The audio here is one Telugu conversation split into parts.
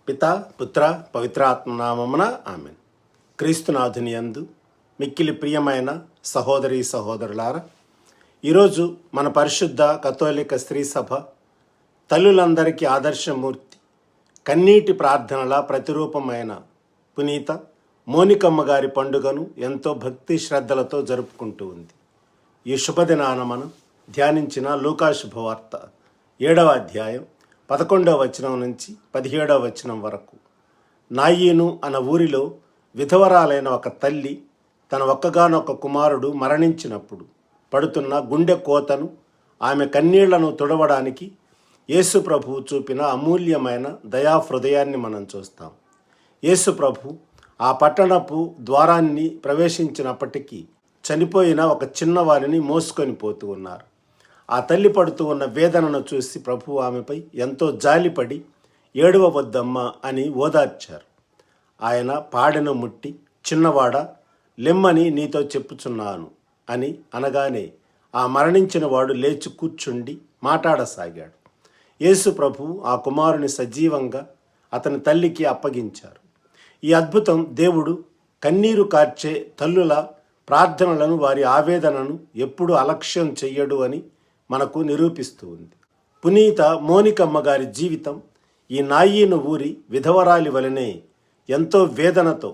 పితా పుత్ర పవిత్రాత్మనామమున ఆమెన్. క్రీస్తునాథుని యందు మిక్కిలి ప్రియమైన సహోదరి సహోదరులారా, ఈరోజు మన పరిశుద్ధ కథోలిక స్త్రీ సభ తల్లులందరికీ ఆదర్శమూర్తి, కన్నీటి ప్రార్థనల ప్రతిరూపమైన పునీత మోనికమ్మ గారి పండుగను ఎంతో భక్తి శ్రద్ధలతో జరుపుకుంటూ ఉంది. ఈ శుభదినాన మనం ధ్యానించిన లూకా శుభవార్త 7వ అధ్యాయం 11వ వచనం నుంచి 17వ వచనం వరకు. నాయీను అన్న ఊరిలో విధవరాలైన ఒక తల్లి తన ఒక్కగానొక్క కుమారుడు మరణించినప్పుడు పడుతున్న గుండె కోతను, ఆమె కన్నీళ్లను తుడవడానికి యేసు ప్రభువు చూపిన అమూల్యమైన దయాహృదయాన్ని మనం చూస్తాం. యేసు ప్రభు ఆ పట్టణపు ద్వారాన్ని ప్రవేశించినప్పటికీ చనిపోయిన ఒక చిన్నవారిని మోసుకొని పోతూ ఉన్నారు. ఆ తల్లి పడుతూ ఉన్న వేదనను చూసి ప్రభువు ఆమెపై ఎంతో జాలిపడి ఏడవవద్దమ్మా అని ఓదార్చారు. ఆయన పాడెను ముట్టి, చిన్నవాడ లెమ్మని నీతో చెప్పుచున్నాను అని అనగానే ఆ మరణించిన వాడు లేచి కూర్చుండి మాట్లాడసాగాడు. యేసు ప్రభువు ఆ కుమారుని సజీవంగా అతని తల్లికి అప్పగించారు. ఈ అద్భుతం దేవుడు కన్నీరు కార్చే తల్లుల ప్రార్థనలను, వారి ఆవేదనను ఎప్పుడూ అలక్ష్యం చెయ్యడు అని మనకు నిరూపిస్తూ ఉంది. పునీత మోనికమ్మ గారి జీవితం ఈ నాయీను ఊరి విధవరాలి వలనే ఎంతో వేదనతో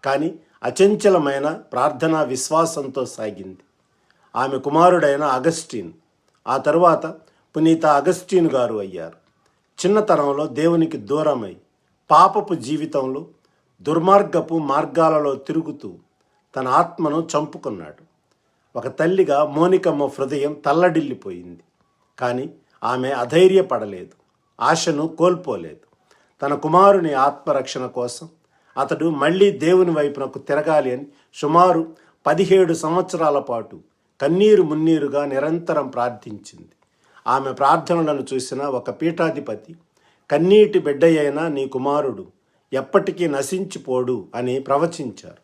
కానీ అచంచలమైన ప్రార్థనా విశ్వాసంతో సాగింది. ఆమె కుమారుడైన అగస్టిన్ ఆ తరువాత పునీత అగస్టిన్ గారు అయ్యారు. చిన్నతనంలో దేవునికి దూరమై పాపపు జీవితంలో దుర్మార్గపు మార్గాలలో తిరుగుతూ తన ఆత్మను చంపుకున్నాడు. ఒక తల్లిగా మోనికమ్మ హృదయం తల్లడిల్లిపోయింది. కానీ ఆమె అధైర్యపడలేదు, ఆశను కోల్పోలేదు. తన కుమారుని ఆత్మరక్షణ కోసం అతడు మళ్ళీ దేవుని వైపునకు తిరగాలి అని సుమారు 17 సంవత్సరాల పాటు కన్నీరు మున్నీరుగా నిరంతరం ప్రార్థించింది. ఆమె ప్రార్థనలను చూసిన ఒక పీఠాధిపతి, కన్నీటి బిడ్డయైన నీ కుమారుడు ఎప్పటికీ నశించిపోడు అని ప్రవచించారు.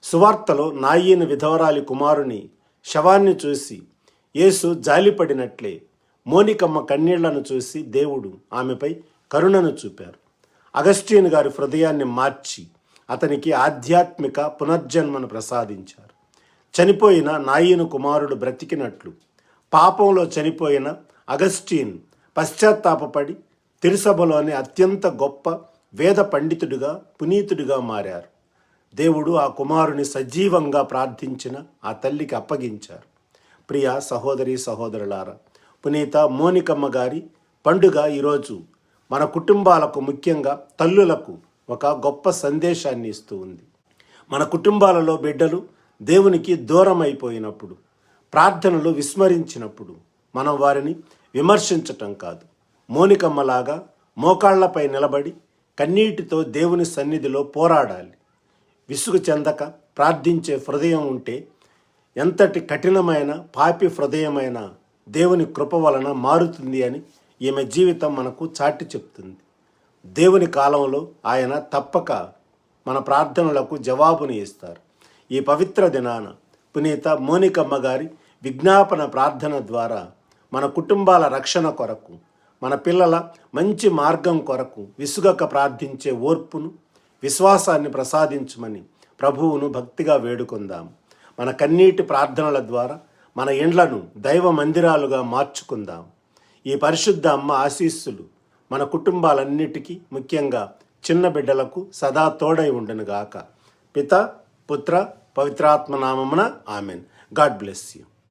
సువార్తలో నాయీను విధవరాలి కుమారుని శవాన్ని చూసి యేసు జాలిపడినట్లే మోనికమ్మ కన్నీళ్లను చూసి దేవుడు ఆమెపై కరుణను చూపారు. అగస్టిన్ గారి హృదయాన్ని మార్చి అతనికి ఆధ్యాత్మిక పునర్జన్మను ప్రసాదించారు. చనిపోయిన నాయీను కుమారుడు బ్రతికినట్లు పాపంలో చనిపోయిన అగస్టిన్ పశ్చాత్తాపపడి తిరుసభలోని అత్యంత గొప్ప వేద పండితుడిగా, పునీతుడిగా మారారు. దేవుడు ఆ కుమారుని సజీవంగా ప్రార్థించిన ఆ తల్లికి అప్పగించారు. ప్రియ సహోదరి సహోదరులారా, పునీత మోనికమ్మ గారి పండుగ ఈరోజు మన కుటుంబాలకు, ముఖ్యంగా తల్లులకు ఒక గొప్ప సందేశాన్ని ఇస్తూ ఉంది. మన కుటుంబాలలో బిడ్డలు దేవునికి దూరం అయిపోయినప్పుడు, ప్రార్థనలు విస్మరించినప్పుడు మనం వారిని విమర్శించటం కాదు, మోనికమ్మలాగా మోకాళ్లపై నిలబడి కన్నీటితో దేవుని సన్నిధిలో పోరాడాలి. విసుగు చెందక ప్రార్థించే హృదయం ఉంటే ఎంతటి కఠినమైన పాపి హృదయమైన దేవుని కృప వలన మారుతుంది అని ఈమె జీవితం మనకు చాటి చెప్తుంది. దేవుని కాలంలో ఆయన తప్పక మన ప్రార్థనలకు జవాబుని ఇస్తారు. ఈ పవిత్ర దినాన పునీత మోనికమ్మ గారి విజ్ఞాపన ప్రార్థన ద్వారా మన కుటుంబాల రక్షణ కొరకు, మన పిల్లల మంచి మార్గం కొరకు విసుగక ప్రార్థించే ఓర్పును, విశ్వాసాన్ని ప్రసాదించమని ప్రభువును భక్తిగా వేడుకుందాం. మన కన్నీటి ప్రార్థనల ద్వారా మన ఇండ్లను దైవ మందిరాలుగా మార్చుకుందాం. ఈ పరిశుద్ధ అమ్మ ఆశీస్సులు మన కుటుంబాలన్నిటికీ, ముఖ్యంగా చిన్న బిడ్డలకు సదా తోడై ఉండునుగాక. పిత పుత్ర పవిత్రాత్మ నామమున ఆమెన్. God bless you.